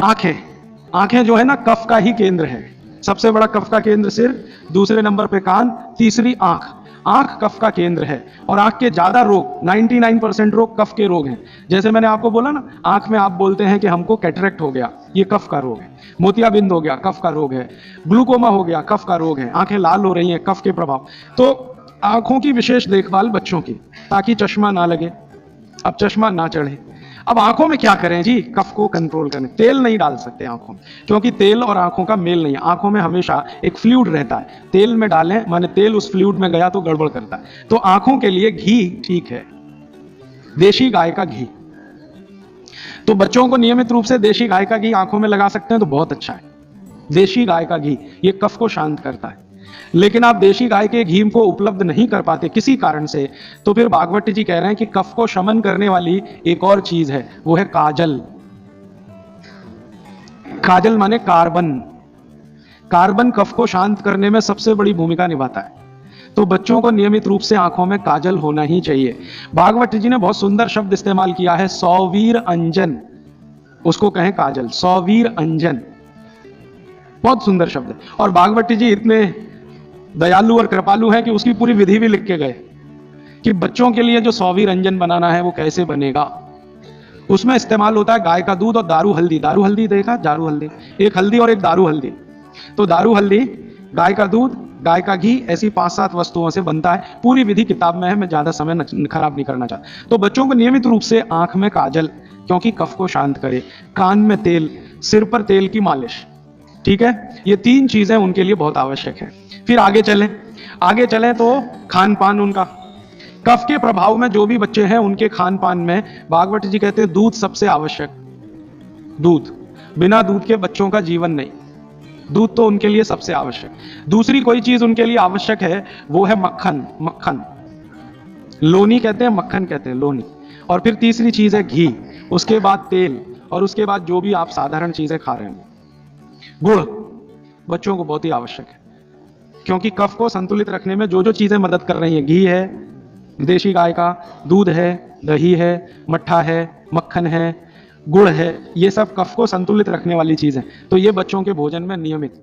आंखें, आंखें जो है ना कफ का ही केंद्र है। सबसे बड़ा कफ का केंद्र सिर, दूसरे नंबर पे कान, तीसरी आंख। आंख कफ का केंद्र है और आंख के ज्यादा रोग 99% रोग कफ के रोग हैं। जैसे मैंने आपको बोला ना, आंख में आप बोलते हैं कि हमको कैटरेक्ट हो गया, ये कफ का रोग है। मोतियाबिंद हो गया, कफ का रोग है। ग्लूकोमा हो गया, कफ का रोग है। आंखें लाल हो रही हैं, कफ के प्रभाव। तो आंखों की विशेष देखभाल बच्चों की, ताकि चश्मा ना लगे, अब चश्मा ना चढ़े। अब आंखों में क्या करें जी, कफ को कंट्रोल करें। तेल नहीं डाल सकते आंखों में, क्योंकि तेल और आंखों का मेल नहीं है। आंखों में हमेशा एक फ्लूइड रहता है, तेल में डालें माने तेल उस फ्लूइड में गया तो गड़बड़ करता है। तो आंखों के लिए घी ठीक है, देशी गाय का घी। तो बच्चों को नियमित रूप से देशी गाय का घी आंखों में लगा सकते हैं तो बहुत अच्छा है। देशी गाय का घी ये कफ को शांत करता है। लेकिन आप देशी गाय के घी को उपलब्ध नहीं कर पाते किसी कारण से, तो फिर भागवत जी कह रहे हैं कि कफ को शमन करने वाली एक और चीज है, वो है काजल। काजल माने कार्बन। कार्बन कफ को शांत करने में सबसे बड़ी भूमिका निभाता है। तो बच्चों को नियमित रूप से आंखों में काजल होना ही चाहिए। भागवत जी ने बहुत सुंदर शब्द इस्तेमाल किया है, सौवीर अंजन, उसको कहें काजल, सौवीर अंजन, बहुत सुंदर शब्द है। और भागवत जी इतने दयालु और कृपालु हैं कि उसकी पूरी विधि भी लिख के गए कि बच्चों के लिए जो सौवीर अंजन बनाना है वो कैसे बनेगा। उसमें इस्तेमाल होता है गाय का दूध और दारू हल्दी। दारू हल्दी देखा, दारू हल्दी, एक हल्दी और एक दारू हल्दी। तो दारू हल्दी, गाय का दूध, गाय का घी, ऐसी 5-7 वस्तुओं से बनता है। पूरी विधि किताब में है, मैं ज्यादा समय खराब नहीं करना चाहता। तो बच्चों को नियमित रूप से आंख में काजल, क्योंकि कफ को शांत करे, कान में तेल, सिर पर तेल की मालिश, ठीक है। ये 3 चीजें उनके लिए बहुत आवश्यक है। फिर आगे चलें तो खान पान उनका, कफ के प्रभाव में जो भी बच्चे हैं उनके खान पान में भागवत जी कहते हैं दूध सबसे आवश्यक। दूध, बिना दूध के बच्चों का जीवन नहीं। दूध तो उनके लिए सबसे आवश्यक। दूसरी कोई चीज उनके लिए आवश्यक है, वो है मक्खन। मक्खन, लोनी कहते हैं, मक्खन कहते हैं, लोनी। और फिर तीसरी चीज है घी, उसके बाद तेल, और उसके बाद जो भी आप साधारण चीजें खा रहे हैं। गुड़ बच्चों को बहुत ही आवश्यक है, क्योंकि कफ को संतुलित रखने में जो जो चीजें मदद कर रही हैं, घी है, देशी गाय का दूध है, दही है, मट्ठा है, मक्खन है, गुड़ है, ये सब कफ को संतुलित रखने वाली चीजें। तो ये बच्चों के भोजन में नियमित